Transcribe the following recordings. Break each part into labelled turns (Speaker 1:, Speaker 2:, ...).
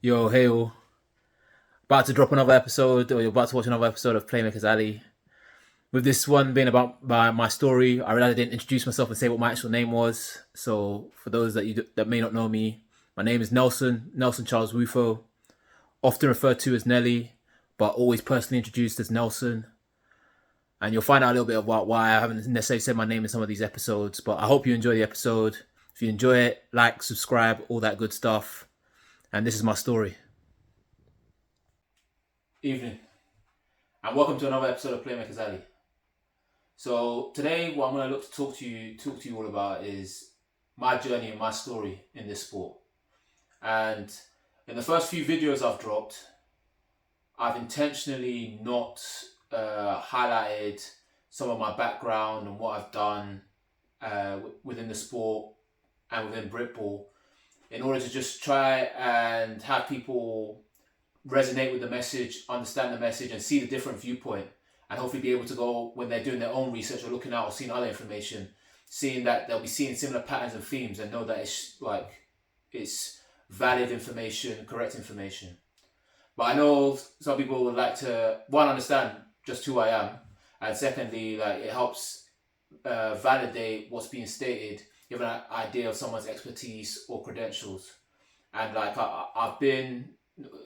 Speaker 1: Yo, hey, all. About to drop another episode, or you're about to watch another episode of Playmakers Alley. With this one being about my story, I realized I didn't introduce myself and say what my actual name was. So, for those that may not know me, my name is Nelson Charles Rufo, often referred to as Nelly, but always personally introduced as Nelson. And you'll find out a little bit about why I haven't necessarily said my name in some of these episodes. But I hope you enjoy the episode. If you enjoy it, like, subscribe, all that good stuff. And this is my story. Evening, and welcome to another episode of Playmakers Alley. So today, what I'm going to look to talk to you all about is my journey and my story in this sport. And in the first few videos I've dropped, I've intentionally not highlighted some of my background and what I've done within the sport and within Britball, in order to just try and have people resonate with the message, understand the message, and see the different viewpoint, and hopefully be able to go when they're doing their own research or looking out or seeing other information, seeing that they'll be seeing similar patterns and themes and know that it's valid information, correct information. But I know some people would like to, one, understand just who I am, and secondly, like, it helps validate what's being stated, give an idea of someone's expertise or credentials. And like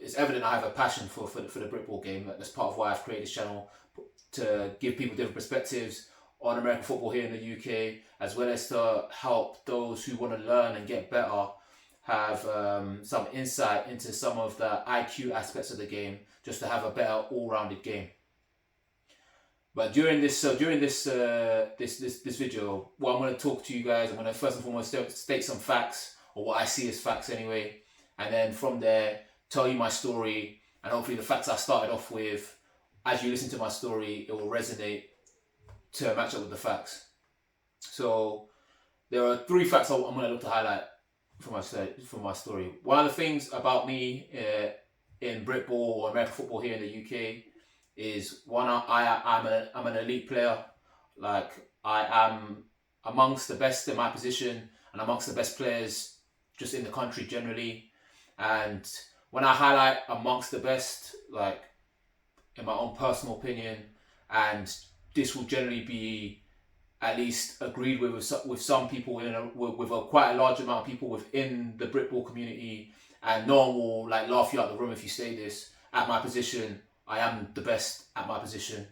Speaker 1: it's evident I have a passion for the Britball game. That's part of why I've created this channel, to give people different perspectives on American football here in the UK, as well as to help those who want to learn and get better have some insight into some of the IQ aspects of the game, just to have a better all-rounded game. But during this video, what I'm going to talk to you guys, I'm going to first and foremost state some facts, or what I see as facts anyway, and then from there tell you my story, and hopefully the facts I started off with, as you listen to my story, it will resonate to match up with the facts. So there are three facts I'm going to look to highlight from my story. One of the things about me in Britball or American football here in the UK is, one, I'm an elite player. Like, I am amongst the best in my position and amongst the best players just in the country generally. And when I highlight amongst the best, like, in my own personal opinion, and this will generally be at least agreed with some people, with quite a large amount of people within the Britball community, and no one will like laugh you out the room if you say this. At my position, I am the best at my position.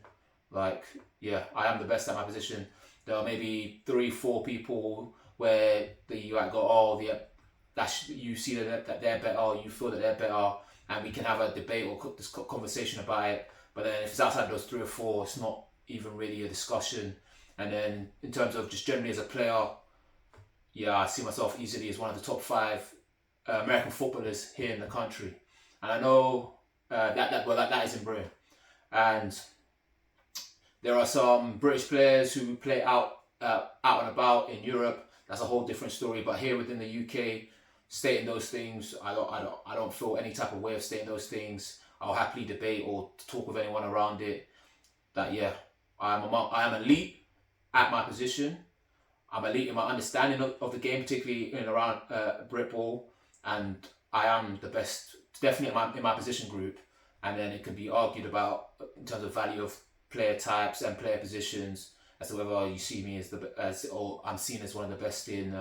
Speaker 1: Like, yeah, I am the best at my position. There are maybe 3-4 people where you like go, oh, you see that they're better, you feel that they're better, and we can have a debate or this conversation about it. But then if it's outside those 3 or 4, it's not even really a discussion. And then in terms of just generally as a player, yeah, I see myself easily as one of the top 5 American footballers here in the country. And I know that is in Britain. And there are some British players who play out and about in Europe. That's a whole different story. But here within the UK, stating those things, I don't feel any type of way of stating those things. I'll happily debate or talk with anyone around it. That, yeah, I am elite at my position. I'm elite in my understanding of the game, particularly in and around Britball, and I am the best, definitely in my position group. And then it can be argued about in terms of value of player types and player positions, as to whether you see me or I'm seen as one of the best in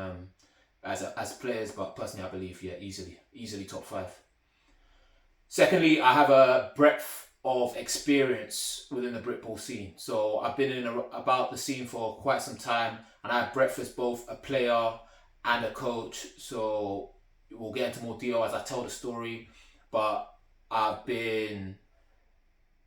Speaker 1: as players. But personally, I believe, yeah, easily top 5. Secondly, I have a breadth of experience within the Britball scene. So I've been about the scene for quite some time, and I have breadth as both a player and a coach. So we'll get into more detail as I tell the story. But I've been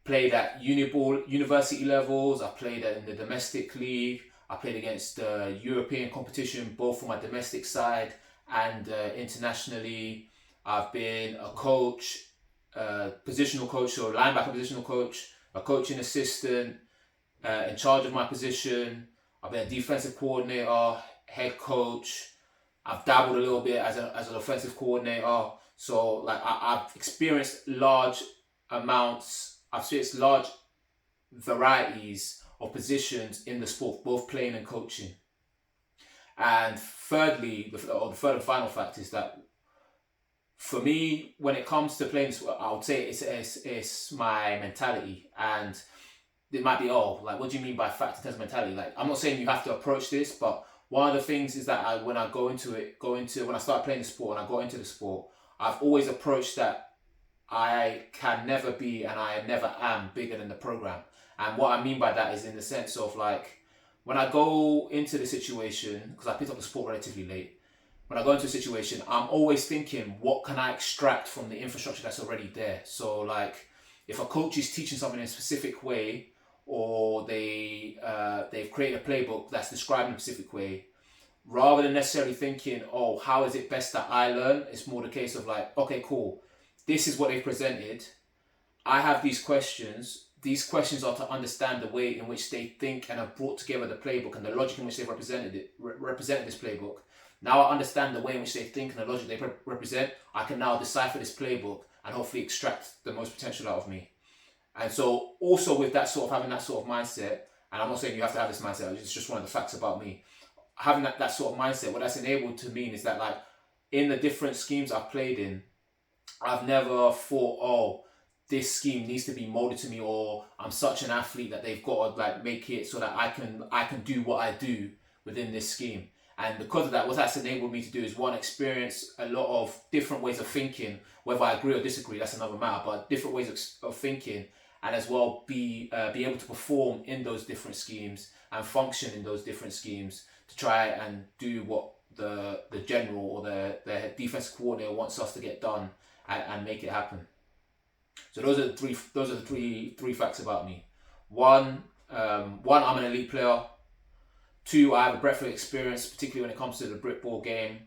Speaker 1: played at university levels. I've played in the domestic league. I played against the European competition, both for my domestic side and internationally. I've been a coach, positional coach, or linebacker positional coach, a coaching assistant, in charge of my position. I've been a defensive coordinator, head coach. I've dabbled a little bit as an offensive coordinator. So like I've experienced large varieties of positions in the sport, both playing and coaching. And thirdly, the third and final fact is that for me, when it comes to playing sport, I would say it's my mentality. And it might be, oh, like, what do you mean by fact in terms of mentality? Like, I'm not saying you have to approach this, but one of the things is that when I when I start playing the sport and I got into the sport, I've always approached that I can never be and I never am bigger than the program. And what I mean by that is in the sense of like, when I go into the situation, because I picked up the sport relatively late, when I go into a situation, I'm always thinking, what can I extract from the infrastructure that's already there? So like, if a coach is teaching something in a specific way, or they've created a playbook that's described in a specific way, rather than necessarily thinking, oh, how is it best that I learn? It's more the case of like, okay, cool. This is what they've presented. I have these questions. These questions are to understand the way in which they think and have brought together the playbook and the logic in which they've represented this playbook. Now I understand the way in which they think and the logic they represent. I can now decipher this playbook and hopefully extract the most potential out of me. And so also with that sort of having that sort of mindset, and I'm not saying you have to have this mindset, it's just one of the facts about me. Having that sort of mindset, what that's enabled to mean is that like in the different schemes I've played in, I've never thought, oh, this scheme needs to be molded to me, or I'm such an athlete that they've got to like make it so that I can do what I do within this scheme. And because of that, what that's enabled me to do is one, experience a lot of different ways of thinking, whether I agree or disagree, that's another matter, but different ways of thinking, and as well be able to perform in those different schemes and function in those different schemes to try and do what the general or the defensive coordinator wants us to get done and make it happen. So those are the three facts about me. One, I'm an elite player. Two, I have a breadth of experience, particularly when it comes to the Britball game.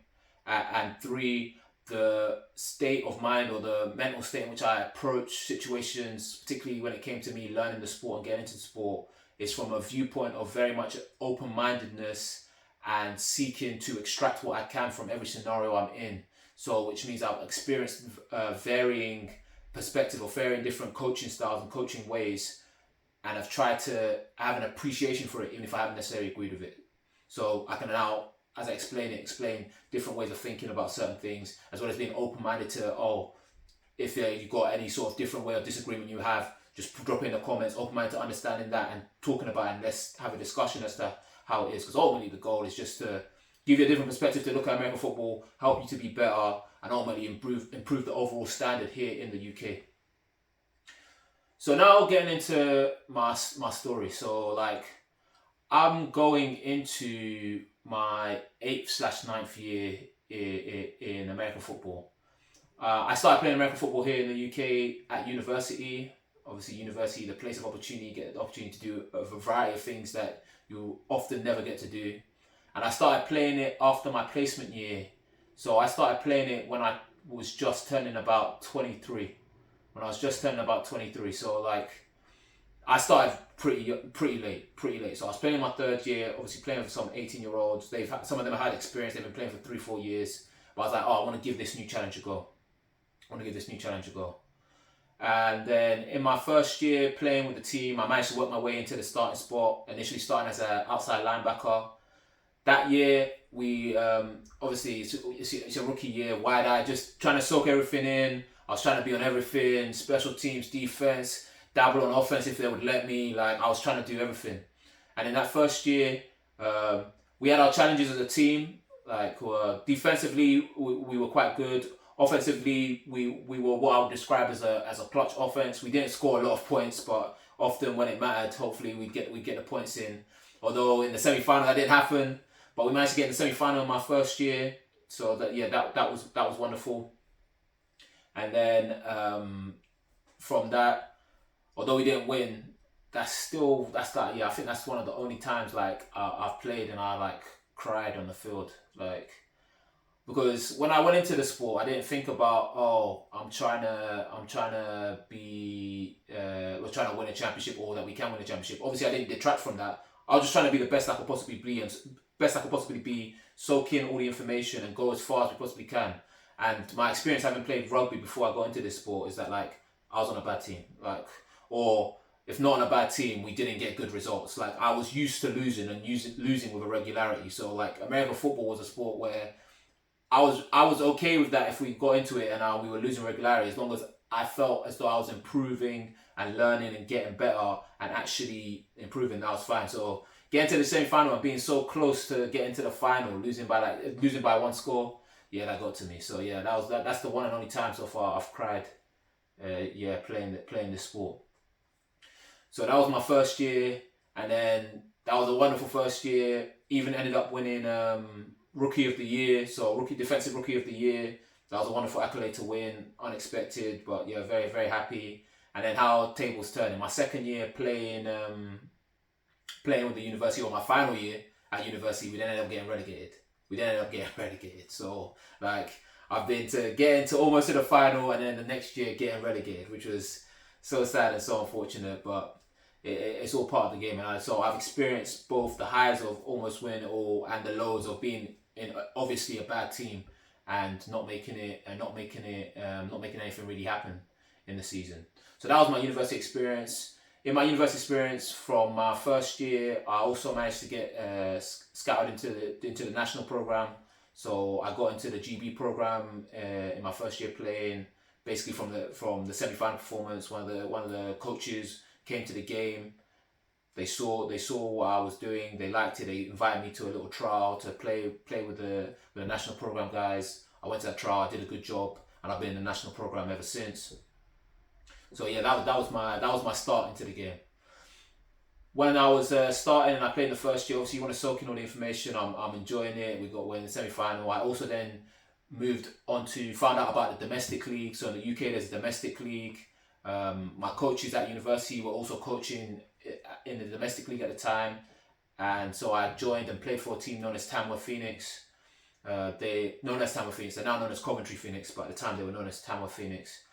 Speaker 1: And three, the state of mind or the mental state in which I approach situations, particularly when it came to me learning the sport and getting into the sport, is from a viewpoint of very much open-mindedness and seeking to extract what I can from every scenario I'm in. So, which means I've experienced varying perspective or varying different coaching styles and coaching ways, and I've tried to have an appreciation for it, even if I haven't necessarily agreed with it. So I can now, as I explain different ways of thinking about certain things, as well as being open-minded to, oh, if you've got any sort of different way of disagreement you have, just drop in the comments, open-minded to understanding that and talking about it, and let's have a discussion as to how it is. Because ultimately the goal is just to give you a different perspective to look at American football, help you to be better, and ultimately improve the overall standard here in the UK. So now getting into my story. So like, I'm going into my 8th/9th year in American football. I started playing American football here in the UK at university. Obviously, university, the place of opportunity, you get the opportunity to do a variety of things that you often never get to do. And I started playing it after my placement year. So I started playing it when I was just turning about 23. So like, I started pretty late. So I was playing in my 3rd year, obviously playing with some 18-year-olds. Some of them have had experience. They've been playing for 3-4 years. But I was like, oh, I want to give this new challenge a go. And then in my 1st year playing with the team, I managed to work my way into the starting spot, initially starting as an outside linebacker. That year, we obviously, it's a rookie year, wide-eyed, just trying to soak everything in. I was trying to be on everything, special teams, defense, dabble on offense if they would let me. Like, I was trying to do everything. And in that 1st year, we had our challenges as a team. Like, defensively, we were quite good. Offensively, we were what I would describe as a clutch offense. We didn't score a lot of points, but often when it mattered, hopefully we'd get the points in. Although in the semi-final that didn't happen, but we managed to get in the semi-final in my 1st year. So that was wonderful. And then from that, although we didn't win, that's that year. I think that's one of the only times like I've played and I like cried on the field, like, because when I went into the sport, I didn't think about, oh, we're trying to win a championship, or that we can win a championship. Obviously, I didn't detract from that. I was just trying to be the best I could possibly be, soak in all the information and go as far as we possibly can. And my experience having played rugby before I got into this sport is that like I was on a bad team, like, or if not on a bad team, we didn't get good results. Like, I was used to losing and losing with a regularity. So like, American football was a sport where I was okay with that if we got into it and we were losing regularity, as long as I felt as though I was improving and learning and getting better and actually improving. That was fine. So getting to the semi-final and being so close to getting to the final, losing by one score, yeah, that got to me. So yeah, that's the one and only time so far I've cried. Yeah, playing this sport. So that was my first year, and then that was a wonderful first year. Even ended up winning rookie of the year, so defensive rookie of the year. That was a wonderful accolade to win, unexpected, but yeah, very very happy. And then how tables turned in my second year playing with the university, or my final year at university, we then ended up getting relegated. So like I've been to getting to almost to the final, and then the next year getting relegated, which was so sad and so unfortunate, but it's all part of the game. And so I've experienced both the highs of almost winning it all and the lows of being in obviously a bad team and not making anything really happen in the season. So that was my university experience. In my university experience from my first year, I also managed to get scouted into the national program. So I got into the GB program in my first year playing. Basically from the semi-final performance, one of the coaches came to the game. They saw what I was doing. They liked it. They invited me to a little trial to play with the national program guys. I went to that trial. I did a good job, and I've been in the national program ever since. So yeah, that was my start into the game. When I was starting and I played in the first year, obviously you want to soak in all the information. I'm enjoying it. We got winning the semi-final. I also then found out about the domestic league. So in the UK, there's a domestic league. My coaches at university were also coaching in the domestic league at the time, and so I joined and played for a team known as Tamworth Phoenix. They're now known as Coventry Phoenix, but at the time they were known as Tamworth Phoenix.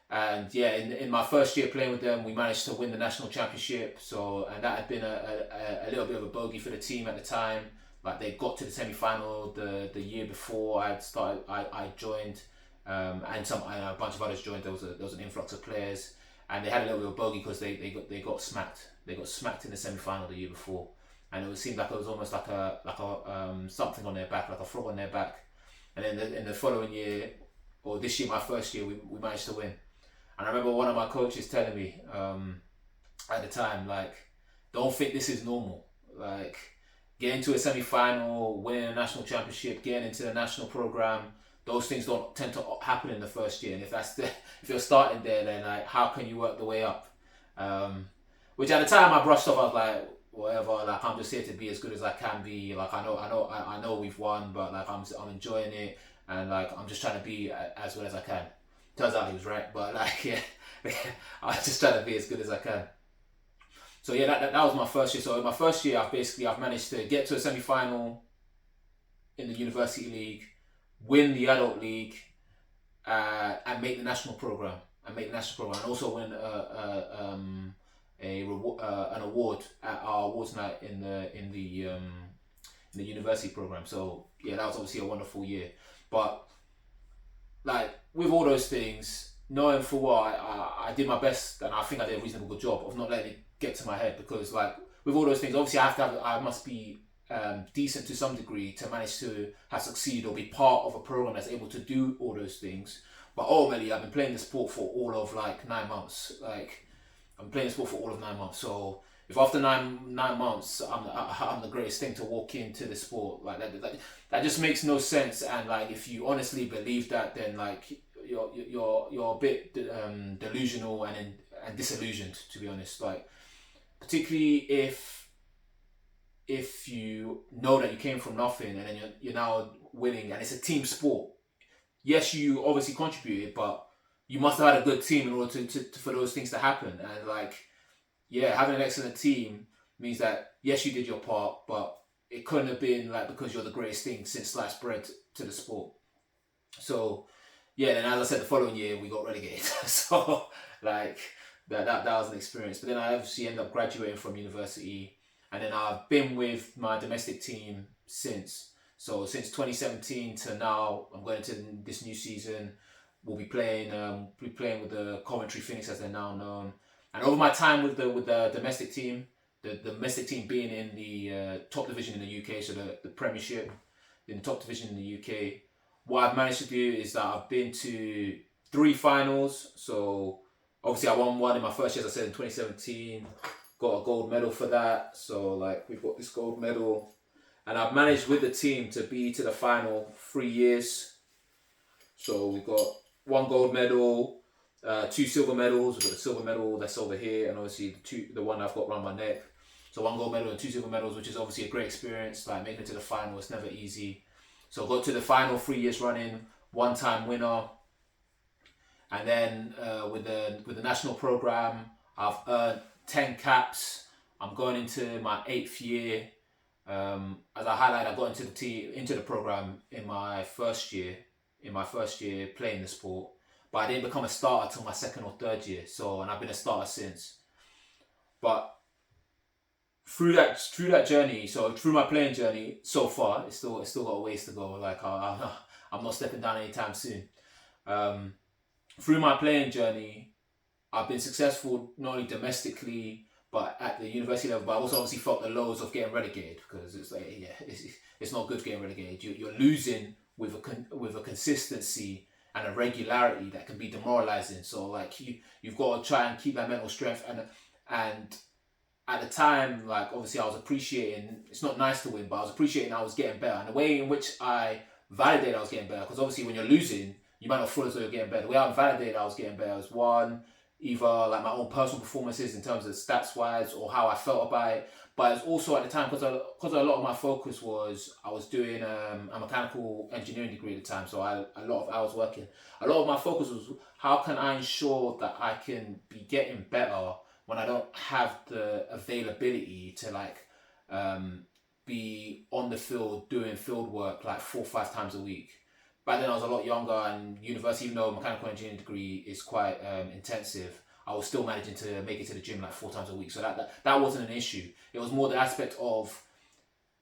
Speaker 1: And yeah, in my first year playing with them, we managed to win the national championship. And that had been a little bit of a bogey for the team at the time. Like they got to the semi-final the year before I joined, and a bunch of others joined. There was an influx of players, and they had a little bit of a bogey because they got smacked. They got smacked in the semi-final the year before, and it seemed like it was almost like a something on their back, like a frog on their back. And then in the following year, or this year, my first year, we managed to win. And I remember one of my coaches telling me at the time, like, don't think this is normal. Like, getting to a semi-final, winning a national championship, getting into the national program, those things don't tend to happen in the first year. And if you're starting there, then like, how can you work the way up? Which at the time I brushed off. I was like, whatever. Like, I'm just here to be as good as I can be. Like, I know we've won, but like I'm enjoying it, and like I'm just trying to be as good as I can. Turns out he was right, but like yeah, I was just trying to be as good as I can. So yeah, that was my first year. So in my first year, I've managed to get to a semi-final in the university league, win the adult league, and make the national program. And also win an award at our awards night in the university program. So yeah, that was obviously a wonderful year. But like with all those things, knowing for what I did my best, and I think I did a reasonable good job of not letting it get to my head, because like with all those things, obviously I must be decent to some degree to manage to have succeed or be part of a program that's able to do all those things. But ultimately, I've been playing the sport for all of like 9 months. So if after nine months I'm the greatest thing to walk into the sport, like that just makes no sense. And like if you honestly believe that, then like you're a bit delusional and disillusioned, to be honest. Like particularly if you know that you came from nothing and then you're now winning, and it's a team sport. Yes, you obviously contributed, but you must have had a good team in order to for those things to happen. And like, yeah, having an excellent team means that yes, you did your part, but it couldn't have been like because you're the greatest thing since sliced bread to the sport. So yeah, then as I said, the following year we got relegated. So like that was an experience. But then I obviously ended up graduating from university, and then I've been with my domestic team since. So since 2017 to now, I'm going into this new season. We'll be playing with the Coventry Phoenix, as they're now known. And over my time with the domestic team, the domestic team being in the top division in the UK, so the Premiership, in the top division in the UK, what I've managed to do is that I've been to 3 finals. So obviously I won one in my first year, as I said, in 2017. Got a gold medal for that. So like we've got this gold medal. And I've managed with the team to be to the final 3 years. So we've got 1 gold medal, 2 silver medals. We've got the silver medal that's over here, and obviously the one I've got around my neck. So 1 gold medal and 2 silver medals, which is obviously a great experience. Like making it to the final, it's never easy. So I got to the final 3 years running, 1-time winner. And then with the national program, I've earned 10 caps. I'm going into my 8th year. As I highlighted, I got into the program in my first year playing the sport, but I didn't become a starter till my 2nd or 3rd year. So, and I've been a starter since. But through that journey, so through my playing journey so far, it's still got a ways to go. Like I'm not stepping down anytime soon. Through my playing journey, I've been successful not only domestically but at the university level. But I also obviously felt the lows of getting relegated, because it's like it's not good getting relegated. You're losing with a consistency and a regularity that can be demoralizing. So like you've got to try and keep that mental strength, and at the time, like obviously I was appreciating, it's not nice to win, but I was appreciating I was getting better, and the way in which I validated I was getting better, because obviously when you're losing you might not feel as though you're getting better. The way I validated I was getting better was, one, either like my own personal performances in terms of stats wise or how I felt about it, but it's also at the time because a lot of my focus was I was doing a mechanical engineering degree at the time, so I was working. A lot of my focus was how can I ensure that I can be getting better when I don't have the availability to like be on the field doing field work like 4 or 5 times a week. Back then I was a lot younger, and university, even though a mechanical engineering degree is quite intensive, I was still managing to make it to the gym like 4 times a week. So that wasn't an issue. It was more the aspect of,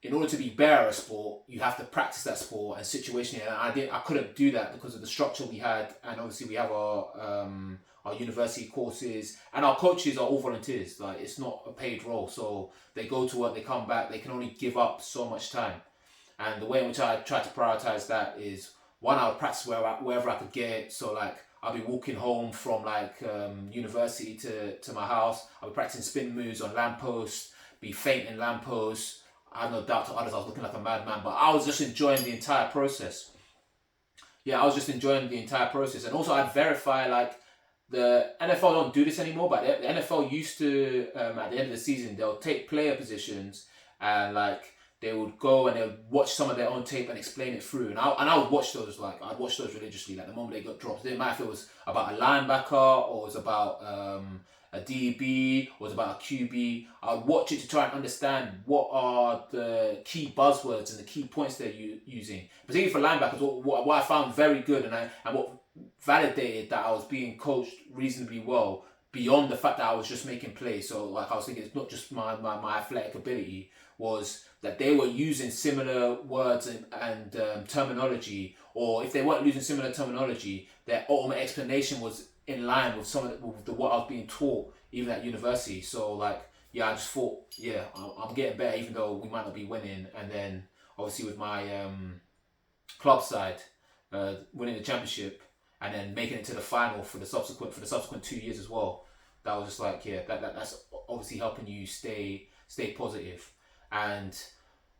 Speaker 1: in order to be better at a sport, you have to practice that sport and situationally. And I couldn't do that because of the structure we had, and obviously we have our university courses, and our coaches are all volunteers. Like it's not a paid role, so they go to work, they come back, they can only give up so much time. And the way in which I try to prioritize that is, one, I would practice wherever I could get. So like I'll be walking home from like university to my house. I'll be practicing spin moves on lampposts, be feinting lampposts. I have no doubt to others I was looking like a madman, but I was just enjoying the entire process. Yeah, I was just enjoying the entire process. And also I'd verify, like, the NFL don't do this anymore, but the NFL used to, at the end of the season, they'll take player positions and like they would go and they would watch some of their own tape and explain it through. And I would watch those, like, I'd watch those religiously. Like, the moment they got dropped, it didn't matter if it was about a linebacker or it was about a DB or it was about a QB. I would watch it to try and understand what are the key buzzwords and the key points they're using. Particularly for linebackers, what I found very good and what validated that I was being coached reasonably well, beyond the fact that I was just making plays. So like I was thinking, it's not just my athletic ability, was that they were using similar words and terminology, or if they weren't using similar terminology, their ultimate explanation was in line with what I was being taught even at university. So like, yeah, I just thought, yeah, I'm getting better even though we might not be winning. And then obviously with my club side, winning the championship and then making it to the final for the subsequent 2 years as well, that was just like, yeah, that's obviously helping you stay positive. And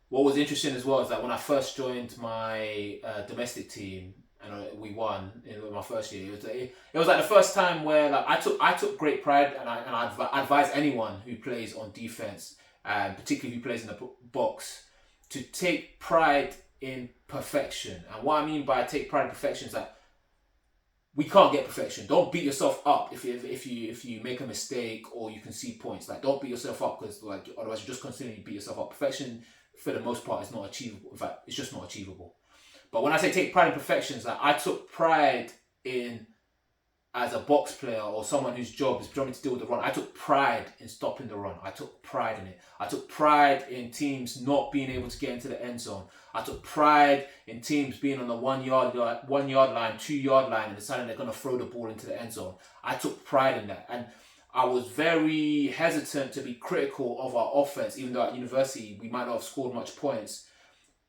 Speaker 1: what was interesting as well is that when I first joined my domestic team and we won in my first year, it was like the first time where like I took great pride, and I advise anyone who plays on defense, and particularly who plays in the box, to take pride in perfection. And what I mean by take pride in perfection is that we can't get perfection. Don't beat yourself up if you make a mistake or you concede points. Like, don't beat yourself up, because like otherwise you just continually beat yourself up. Perfection, for the most part, is not achievable. In fact, it's just not achievable. But when I say take pride in perfections, like I took pride in, as a box player or someone whose job is predominantly to deal with the run, I took pride in stopping the run. I took pride in it. I took pride in teams not being able to get into the end zone. I took pride in teams being on the 1 yard line, 2 yard line, and deciding they're going to throw the ball into the end zone. I took pride in that. And I was very hesitant to be critical of our offense, even though at university we might not have scored much points,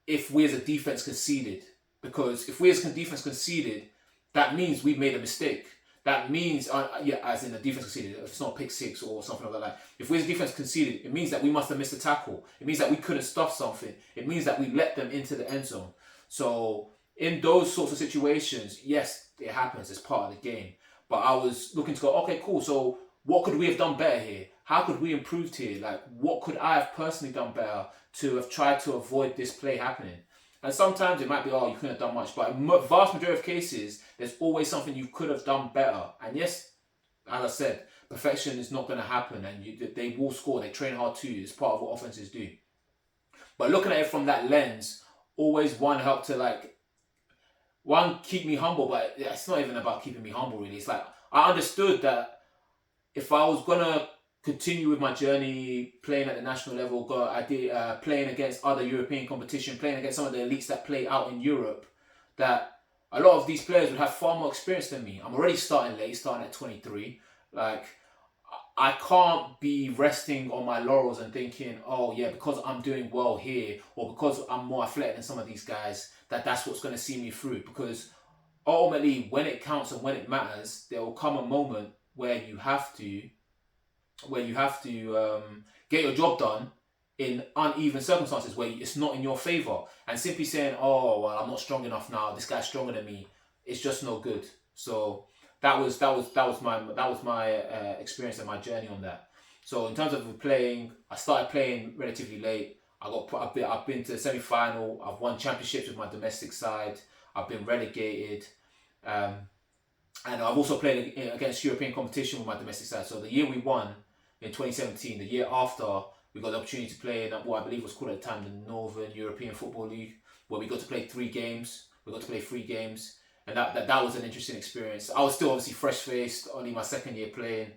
Speaker 1: if we as a defense conceded. Because if we as defense conceded, that means we've made a mistake. That means, as in the defense conceded, if it's not pick six or something like that. If we as defense conceded, it means that we must have missed a tackle. It means that we couldn't stuff something. It means that we let them into the end zone. So in those sorts of situations, yes, it happens. It's part of the game. But I was looking to go, okay, cool. So what could we have done better here? How could we improve here? Like, what could I have personally done better to have tried to avoid this play happening? And sometimes it might be, oh, you couldn't have done much. But in vast majority of cases, there's always something you could have done better. And yes, as I said, perfection is not going to happen. And they will score. They train hard too. It's part of what offenses do. But looking at it from that lens, always help to keep me humble. But it's not even about keeping me humble, really. It's like, I understood that if I was going to continue with my journey, playing at the national level, playing against other European competition, playing against some of the elites that play out in Europe, that a lot of these players would have far more experience than me. I'm already starting late, starting at 23. Like, I can't be resting on my laurels and thinking, oh yeah, because I'm doing well here, or because I'm more athletic than some of these guys, that's what's going to see me through. Because ultimately, when it counts and when it matters, there will come a moment where you have to get your job done in uneven circumstances where it's not in your favor, and simply saying, oh well, I'm not strong enough now, this guy's stronger than me, it's just no good. So that was my experience and my journey on that. So in terms of playing, I started playing relatively late. I've been to the semi-final, I've won championships with my domestic side, I've been relegated, and I've also played against European competition with my domestic side. So the year we won in 2017, the year after, we got the opportunity to play in what I believe was called at the time the Northern European Football League, where we got to play 3 games. We got to play 3 games, and that was an interesting experience. I was still obviously fresh-faced, only my second year playing,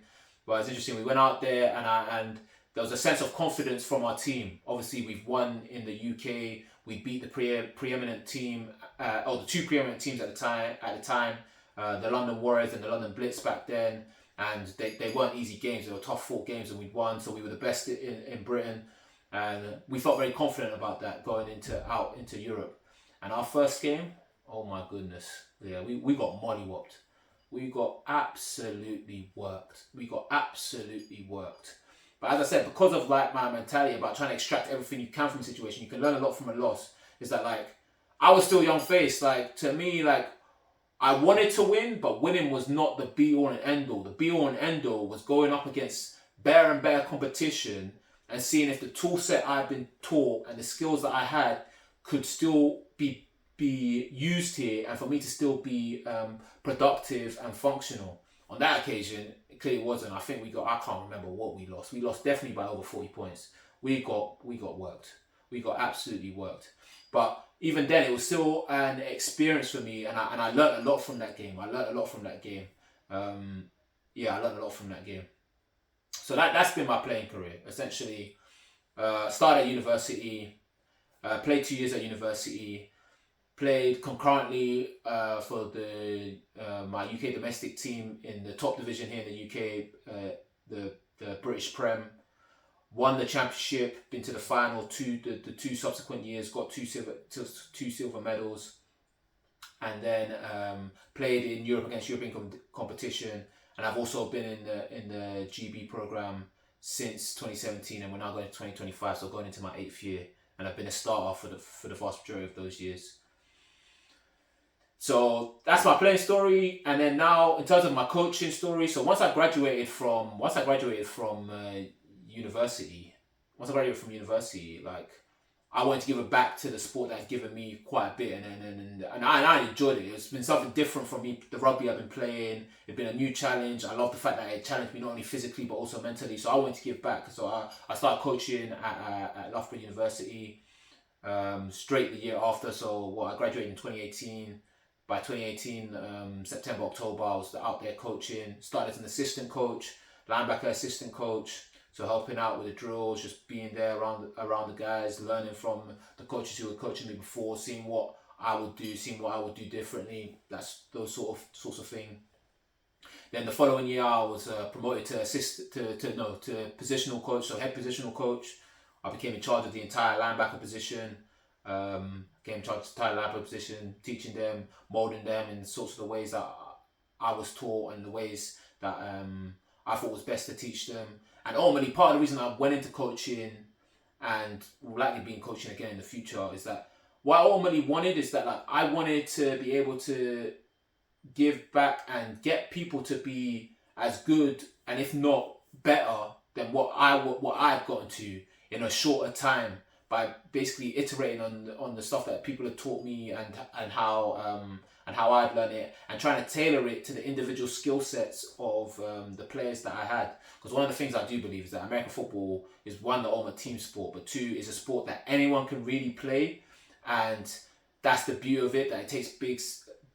Speaker 1: but it was interesting. We went out there, and there was a sense of confidence from our team. Obviously, we've won in the UK. We beat the preeminent team, or the 2 preeminent teams at the time. The London Warriors and the London Blitz back then, and they weren't easy games. They were tough fought games, and we'd won, so we were the best in Britain, and we felt very confident about that going out into Europe. And our first game, oh my goodness, yeah, we got mollywopped. We got absolutely worked. But as I said, because of my mentality about trying to extract everything you can from a situation, you can learn a lot from a loss. Is that I was still young-faced. To me, I wanted to win, but winning was not the be-all and end-all. The be-all and end-all was going up against better and better competition and seeing if the tool set I'd been taught and the skills that I had could still be used here, and for me to still be productive and functional. On that occasion, it clearly wasn't. I think I can't remember what we lost. We lost definitely by over 40 points. We got worked. We got absolutely worked. But even then, it was still an experience for me, and I learned a lot from that game. I learned a lot from that game. So that's been my playing career. Essentially, started at university, played 2 years at university, played concurrently for my UK domestic team in the top division here in the UK, the British Prem. Won the championship, been to the final the 2 subsequent years, got 2 silver medals, and then played in Europe against European competition. And I've also been in the GB program since 2017, and we're now going to 2025, so going into my 8th year. And I've been a starter for the vast majority of those years. So that's my playing story. And then now, in terms of my coaching story, so once I graduated from university, I wanted to give it back to the sport that had given me quite a bit, and I enjoyed it. It's been something different from me. The rugby I've been playing, it's been a new challenge. I love the fact that it challenged me not only physically but also mentally. So I wanted to give back. So I started coaching at Loughborough University straight the year after. So I graduated in 2018. By 2018, September, October, I was out there coaching. Started as an assistant coach, linebacker assistant coach. So helping out with the drills, just being there around the guys, learning from the coaches who were coaching me before, seeing what I would do, seeing what I would do differently. That's those sorts of thing. Then the following year, I was promoted to positional coach, so head positional coach. I became in charge of the entire linebacker position. Getting charged to tie the library position, teaching them, molding them in sorts of the ways that I was taught and the ways that I thought was best to teach them. And ultimately, part of the reason I went into coaching and will likely be in coaching again in the future is that what I ultimately wanted is that like I wanted to be able to give back and get people to be as good and if not better than what I've gotten to in a shorter time by basically iterating on the stuff that people have taught me and how I've learned it and trying to tailor it to the individual skill sets of the players that I had. Because one of the things I do believe is that American football is one, the ultimate team sport, but two, is a sport that anyone can really play, and that's the beauty of it. That it takes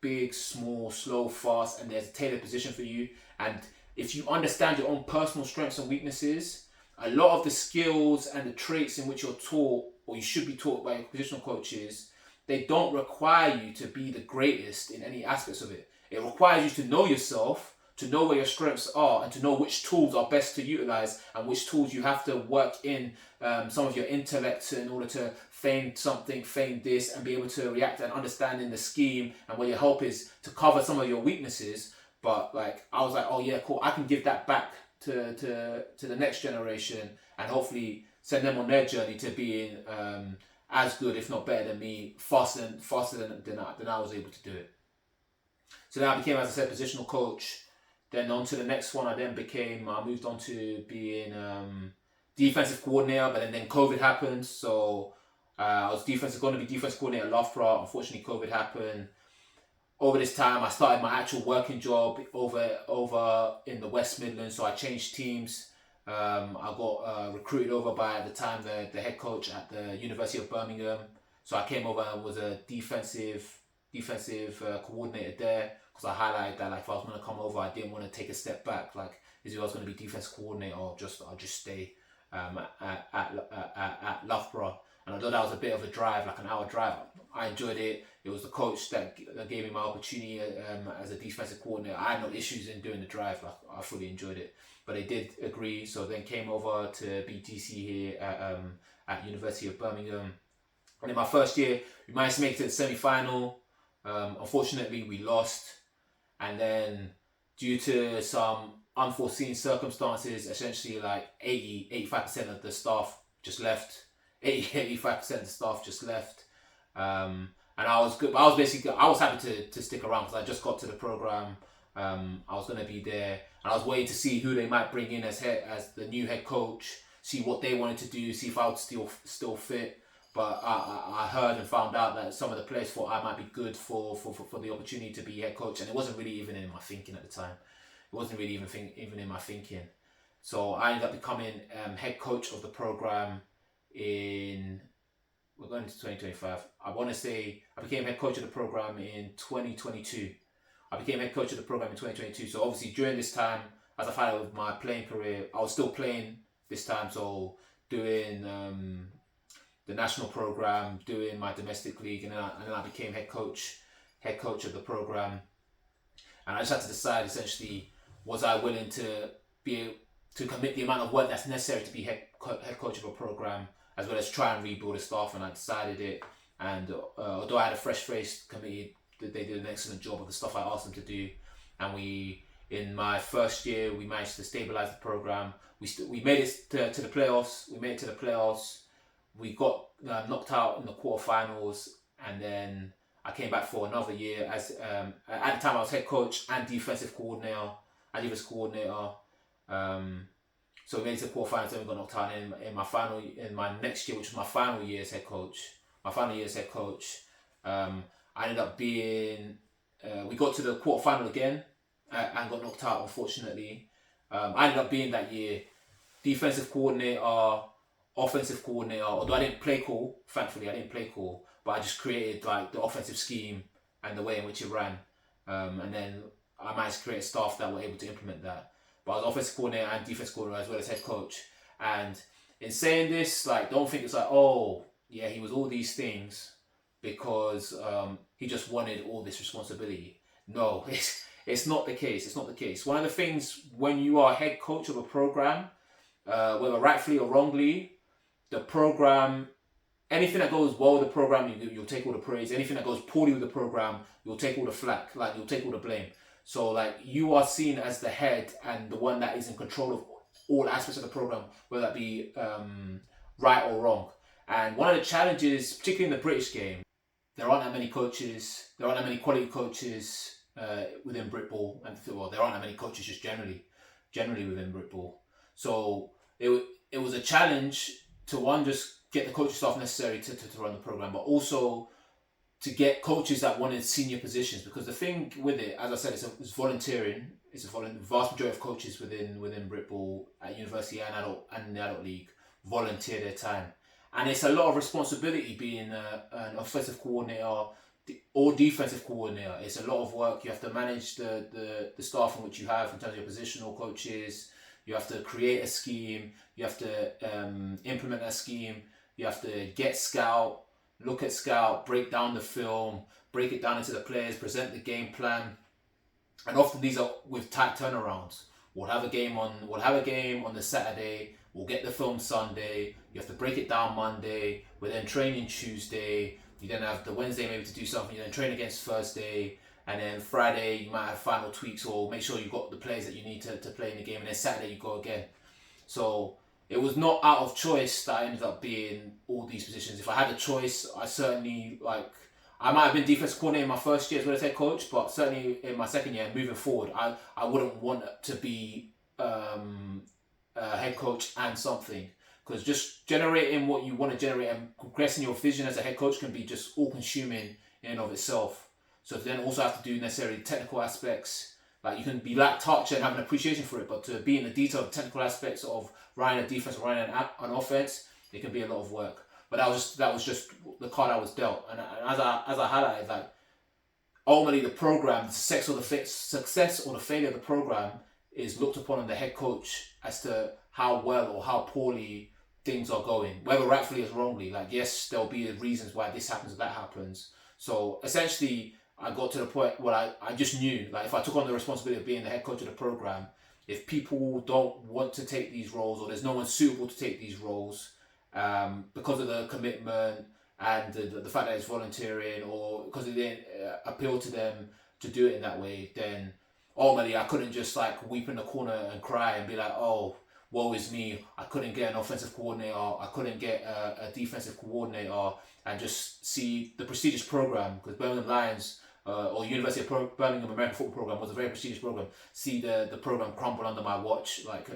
Speaker 1: big, small, slow, fast, and there's a tailored position for you. And if you understand your own personal strengths and weaknesses, a lot of the skills and the traits in which you're taught, or you should be taught by your positional coaches, they don't require you to be the greatest in any aspects of it. It requires you to know yourself, to know where your strengths are, and to know which tools are best to utilize and which tools you have to work in some of your intellect in order to feign something, feign this, and be able to react and understand in the scheme, and where your help is to cover some of your weaknesses. But like I was like, oh yeah, cool, I can give that back to the next generation and hopefully send them on their journey to being as good, if not better than me, faster than I was able to do it. So then I became, as I said, positional coach. Then on to the next one, I moved on to being defensive coordinator, but then COVID happened. So I was going to be defensive coordinator at Loughborough. Unfortunately, COVID happened. Over this time, I started my actual working job over in the West Midlands. So I changed teams. I got recruited over by, at the time, the head coach at the University of Birmingham. So I came over and was a defensive coordinator there, because I highlighted that like if I was going to come over, I didn't want to take a step back. Like, is if I was going to be defense coordinator, I'll just stay at Loughborough. And although that was a bit of a drive, like an hour drive, I enjoyed it. It was the coach that gave me my opportunity as a defensive coordinator. I had no issues in doing the drive. Like, I fully enjoyed it. But they did agree, so then came over to be DC here at University of Birmingham. And in my first year, we managed to make it to the semi-final. Unfortunately, we lost. And then due to some unforeseen circumstances, essentially like 85% of the staff just left. 85% of the staff just left. And I was good. I was happy to stick around because I just got to the program. I was going to be there. And I was waiting to see who they might bring in as the new head coach, see what they wanted to do, see if I would still fit. But I heard and found out that some of the players thought I might be good for the opportunity to be head coach, and it wasn't really even in my thinking at the time. It wasn't really even in my thinking. So I ended up becoming head coach of the program we're going into 2025. I want to say I became head coach of the program in 2022. I became head coach of the program in 2022. So obviously during this time, as I've had with my playing career, I was still playing this time. So doing the national program, doing my domestic league, and then I became head coach of the program. And I just had to decide, essentially, was I willing to be able to commit the amount of work that's necessary to be head coach of a program, as well as try and rebuild the staff. And I decided it. And although I had a fresh-faced committee, they did an excellent job of the stuff I asked them to do. And in my first year, we managed to stabilize the program. We made it to the playoffs. We got knocked out in the quarterfinals, and then I came back for another year as at the time I was head coach and defensive coordinator. So we made it to the quarterfinals, then we got knocked out. And in my next year, which was my final year as head coach, I ended up being. We got to the quarterfinal again and got knocked out, unfortunately. I ended up being that year defensive coordinator, offensive coordinator. Although I didn't play call, thankfully I didn't play call, but I just created like the offensive scheme and the way in which it ran. And then I managed to create staff that were able to implement that. But I was offensive coordinator and defense coordinator as well as head coach. And in saying this, like, don't think it's like, oh yeah, he was all these things because he just wanted all this responsibility. No, it's not the case. It's not the case. One of the things when you are head coach of a program, whether rightfully or wrongly, the program anything that goes well with the program, you'll take all the praise. Anything that goes poorly with the program, you'll take all the flack. Like, you'll take all the blame. So like, you are seen as the head and the one that is in control of all aspects of the program, whether that be right or wrong. And one of the challenges, particularly in the British game, there aren't that many coaches. There aren't that many quality coaches within Britball, and well, there aren't that many coaches just generally within Britball. So it was a challenge to, one, just get the coaching staff necessary to run the program, but also to get coaches that wanted senior positions. Because the thing with it, as I said, it's volunteering. It's vast majority of coaches within Britball at university and the adult league volunteer their time, and it's a lot of responsibility being an offensive coordinator or defensive coordinator. It's a lot of work. You have to manage the staff in which you have in terms of your positional coaches. You have to create a scheme. You have to implement that scheme. You have to get scout, look at scout, break down the film, break it down into the players, present the game plan. And often these are with tight turnarounds. We'll have a game on the Saturday. We'll get the film Sunday. You have to break it down Monday. We're then training Tuesday. You then have the Wednesday maybe to do something. You then train against Thursday. And then Friday you might have final tweaks or make sure you've got the players that you need to play in the game. And then Saturday you go again. So it was not out of choice that I ended up being all these positions. If I had a choice, I certainly, I might have been defensive coordinator in my first year as well as head coach, but certainly in my second year, moving forward, I wouldn't want to be a head coach and something. Because just generating what you want to generate and progressing your vision as a head coach can be just all-consuming in and of itself. So to then also have to do necessarily technical aspects, like you can be lack touch and have an appreciation for it, but to be in the detail of technical aspects of running a defense or running an offense, it can be a lot of work. But that was just the card I was dealt. And as I highlighted, like, ultimately the program, the success or the failure of the program is looked upon on the head coach as to how well or how poorly things are going, whether rightfully or wrongly. Like, yes, there'll be reasons why this happens or that happens. So essentially, I got to the point where I just knew, like, if I took on the responsibility of being the head coach of the program, if people don't want to take these roles or there's no one suitable to take these roles because of the commitment and the fact that it's volunteering, or because it didn't appeal to them to do it in that way, then ultimately I couldn't just like weep in the corner and cry and be like, oh, woe is me, I couldn't get an offensive coordinator, I couldn't get a defensive coordinator, and just see the prestigious program, because Birmingham Lions or University of Birmingham American Football Program was a very prestigious program, see the program crumble under my watch. Like,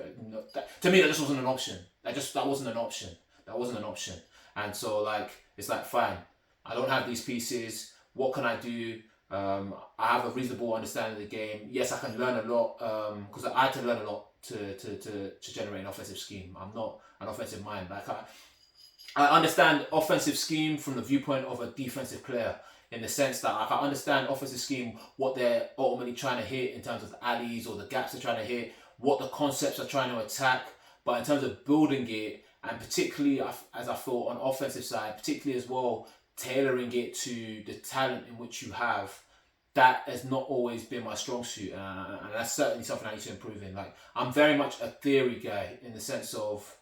Speaker 1: to me, that just wasn't an option. That wasn't an option. That wasn't an option. And so, like, it's like, fine, I don't have these pieces. What can I do? I have a reasonable understanding of the game. Yes, I can learn a lot because I had to learn a lot to generate an offensive scheme. I'm not an offensive mind. Like, I understand offensive scheme from the viewpoint of a defensive player, in the sense that I understand offensive scheme, what they're ultimately trying to hit in terms of the alleys or the gaps they're trying to hit, what the concepts are trying to attack. But in terms of building it, and particularly as I thought on offensive side, particularly as well, tailoring it to the talent in which you have, that has not always been my strong suit, and that's certainly something I need to improve in. Like, I'm very much a theory guy in the sense of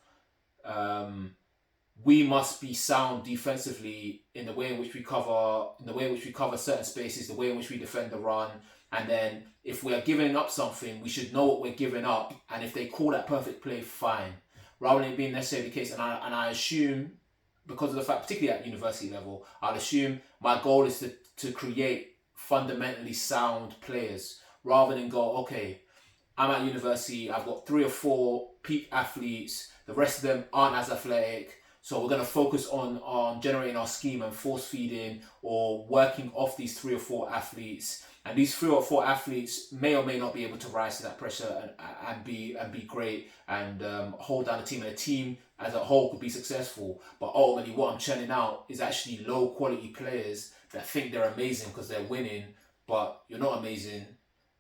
Speaker 1: we must be sound defensively in the way in which we cover certain spaces, the way in which we defend the run, and then if we are giving up something, we should know what we're giving up, and if they call that perfect play, fine, rather than it being necessarily the case. And I assume, because of the fact, particularly at university level, I'll assume my goal is to create fundamentally sound players, rather than go, okay, I'm at university, I've got 3 or 4 peak athletes, the rest of them aren't as athletic, so we're going to focus on generating our scheme and force feeding or working off these 3 or 4 athletes. And these 3 or 4 athletes may or may not be able to rise to that pressure and be great and hold down the team. And the team as a whole could be successful. But ultimately, what I'm churning out is actually low quality players that think they're amazing because they're winning, but you're not amazing.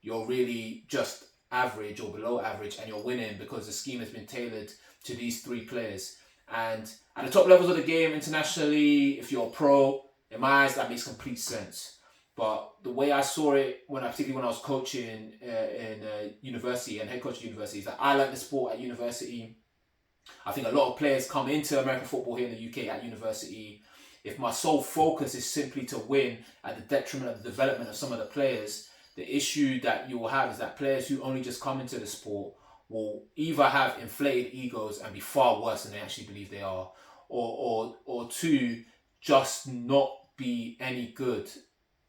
Speaker 1: You're really just average or below average, and you're winning because the scheme has been tailored to these 3 players. And at the top levels of the game internationally, if you're a pro, in my eyes, that makes complete sense. But the way I saw it, particularly when I was coaching in university and head coach at university, is that I learned the sport at university I think a lot of players come into American football here in the UK at university. If my sole focus is simply to win at the detriment of the development of some of the players, the issue that you will have is that players who only just come into the sport will either have inflated egos and be far worse than they actually believe they are, or two, just not be any good.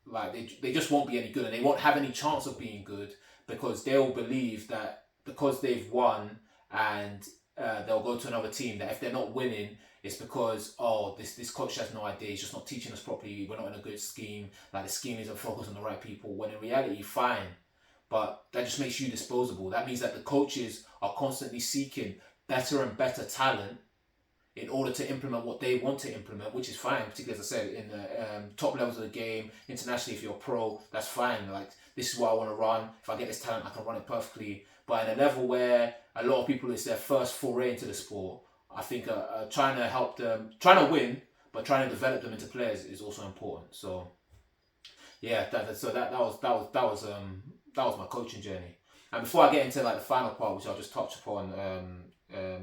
Speaker 1: Like they just won't be any good, and they won't have any chance of being good because they'll believe that because they've won and they'll go to another team, that if they're not winning, it's because this coach has no idea, he's just not teaching us properly, we're not in a good scheme, like the scheme isn't focused on the right people, when in reality, fine, but that just makes you disposable. That means that the coaches are constantly seeking better and better talent in order to implement what they want to implement, which is fine, particularly as I said, in the top levels of the game, internationally, if you're a pro, that's fine. Like, this is what I want to run. If I get this talent, I can run it perfectly. But in a level where a lot of people, it's their first foray into the sport, I think trying to help them, trying to win, but trying to develop them into players is also important. So, yeah, that was my coaching journey. And before I get into like the final part, which I'll just touch upon,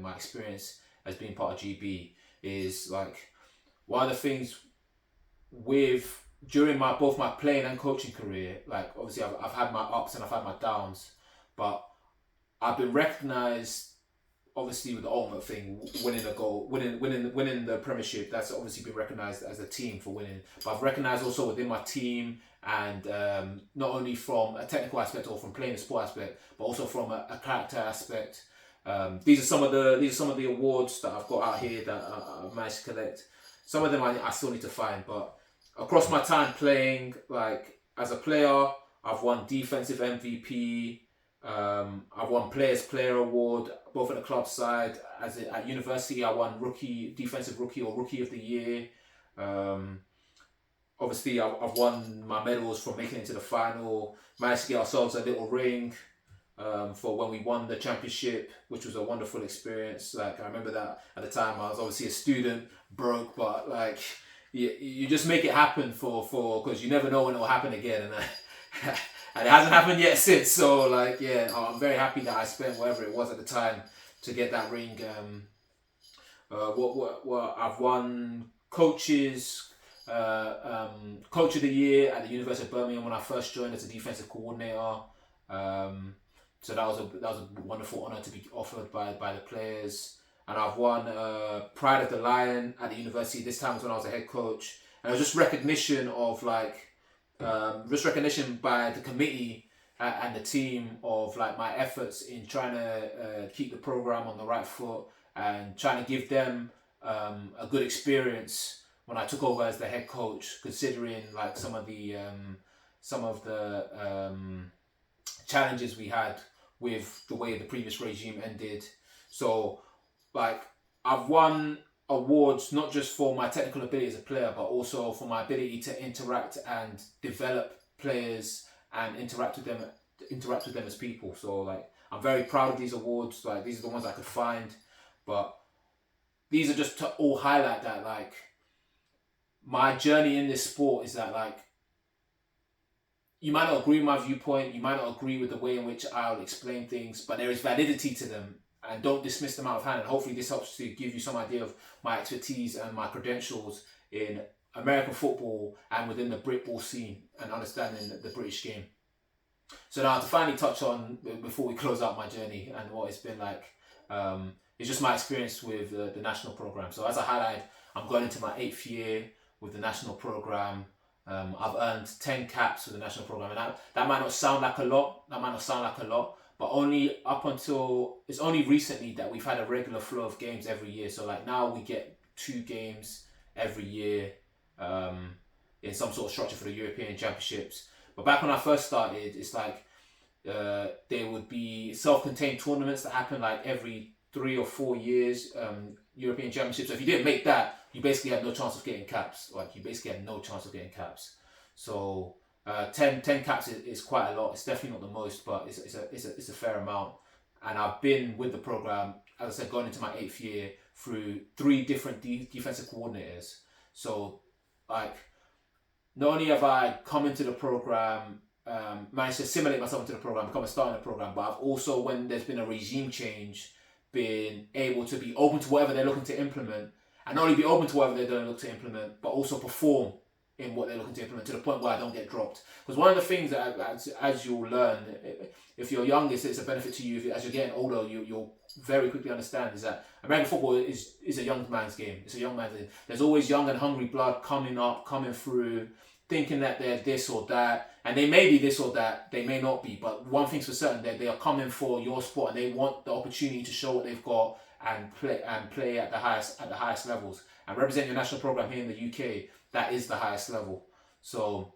Speaker 1: my experience as being part of GB, is like one of the things during both my playing and coaching career, like obviously I've had my ups and I've had my downs, but I've been recognised obviously with the ultimate thing, winning a goal, winning the Premiership. That's obviously been recognised as a team for winning, but I've recognised also within my team, and not only from a technical aspect or from playing the sport aspect, but also from a character aspect. These are some of the awards that I've got out here that I've managed to collect. Some of them I still need to find, but across my time playing, like as a player, I've won defensive MVP. I've won Players Player Award both at the club side. At university, I won Defensive Rookie or Rookie of the Year. Obviously, I've won my medals from making it to the final. Managed to get ourselves a little ring for when we won the championship, which was a wonderful experience. Like, I remember that at the time I was obviously a student, broke, but like you just make it happen for because you never know when it will happen again, and and it hasn't happened yet since. So like, yeah, I'm very happy that I spent whatever it was at the time to get that ring. What I've won coach of the year at the University of Birmingham when I first joined as a defensive coordinator. So that was a wonderful honour to be offered by the players. And I've won Pride of the Lion at the university. This time was when I was a head coach, and it was just recognition of recognition by the committee and the team of like my efforts in trying to keep the program on the right foot and trying to give them a good experience when I took over as the head coach, considering like some of the challenges we had with the way the previous regime ended. So like, I've won awards not just for my technical ability as a player, but also for my ability to interact and develop players and interact with them as people. So like, I'm very proud of these awards. Like, these are the ones I could find, but these are just to all highlight that like my journey in this sport is that like, you might not agree with my viewpoint, you might not agree with the way in which I'll explain things, but there is validity to them, and don't dismiss them out of hand. And hopefully this helps to give you some idea of my expertise and my credentials in American football and within the Britball scene and understanding the British game. So now to finally touch on, before we close out my journey and what it's been like, it's just my experience with the national programme. So as I highlighted, I'm going into my 8th year with the national programme. I've earned 10 caps with the national programme, and that might not sound like a lot, but only up until, it's only recently that we've had a regular flow of games every year. So like, now we get 2 games every year in some sort of structure for the European Championships. But back when I first started, it's like there would be self-contained tournaments that happen like every 3 or 4 years, European Championships. So if you didn't make that, you basically had no chance of getting caps. So 10 caps is quite a lot. It's definitely not the most, but it's a fair amount. And I've been with the program, as I said, going into my 8th year through 3 different defensive coordinators. So like, not only have I come into the program, managed to assimilate myself into the program, become a star in the program, but I've also, when there's been a regime change, been able to be open to whatever they're looking to implement, and not only be open to whatever they're going to look to implement, but also perform in what they're looking to implement to the point where I don't get dropped. Because one of the things that as you'll learn, if you're youngest, it's a benefit to you. As you're getting older, you'll very quickly understand is that American football is a young man's game. It's a young man's game. There's always young and hungry blood coming up, coming through, thinking that they're this or that, and they may be this or that, they may not be, but one thing's for certain, that they are coming for your sport and they want the opportunity to show what they've got and play at the highest levels and represent your national program here in the UK. That is the highest level. So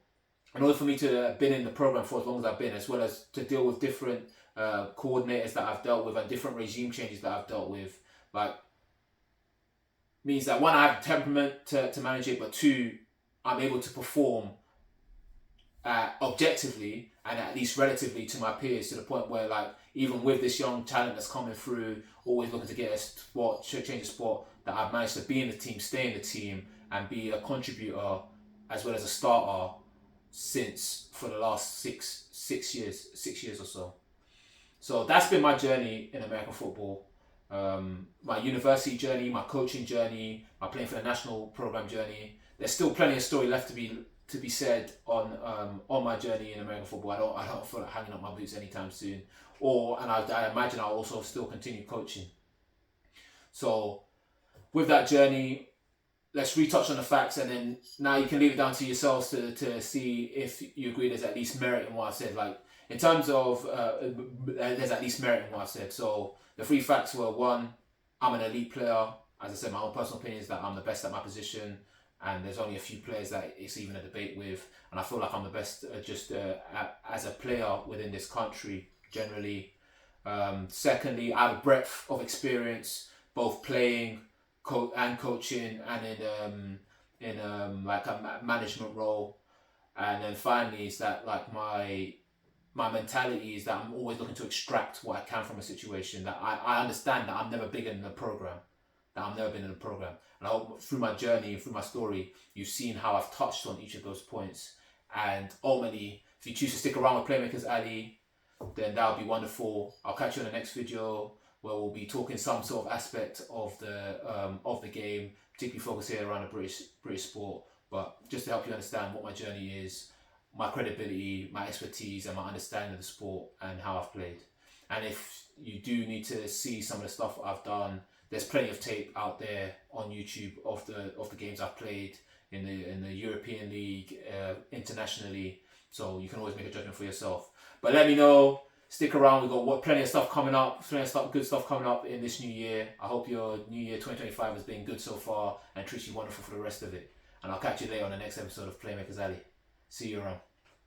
Speaker 1: in order for me to have been in the program for as long as I've been, as well as to deal with different coordinators that I've dealt with and different regime changes that I've dealt with, like, means that one, I have temperament to manage it, but two, I'm able to perform objectively and at least relatively to my peers, to the point where, like, even with this young talent that's coming through, always looking to get a spot, change a spot, that I've managed to be in the team, stay in the team, and be a contributor as well as a starter for the last six years or so. So that's been my journey in American football. My university journey, my coaching journey, my playing for the national program journey. There's still plenty of story left to be said on my journey in American football. I don't feel like hanging up my boots anytime soon. And I imagine I'll also still continue coaching. So with that journey, let's retouch on the facts, and then now you can leave it down to yourselves to see if you agree there's at least merit in what I said. Like, in terms of there's at least merit in what I said. So the three facts were: one, I'm an elite player. As I said, my own personal opinion is that I'm the best at my position, and there's only a few players that it's even a debate with. And I feel like I'm the best as a player within this country generally. Secondly, I have a breadth of experience, both playing and coaching, and in like a management role. And then finally is that, like, my mentality is that I'm always looking to extract what I can from a situation, that I understand that I'm never bigger than the program, And I hope through my journey, through my story, you've seen how I've touched on each of those points. And ultimately, if you choose to stick around with Playmakers Alley, then that would be wonderful. I'll catch you in the next video, where we'll be talking some sort of aspect of the game, particularly focused here around the British sport. But just to help you understand what my journey is, my credibility, my expertise, and my understanding of the sport and how I've played. And if you do need to see some of the stuff I've done, there's plenty of tape out there on YouTube of the games I've played in the European League, internationally. So you can always make a judgment for yourself. But let me know. Stick around. We've got plenty of stuff coming up. Good stuff coming up in this new year. I hope your new year 2025 has been good so far and treats you wonderful for the rest of it. And I'll catch you later on the next episode of Playmakers Alley. See you around.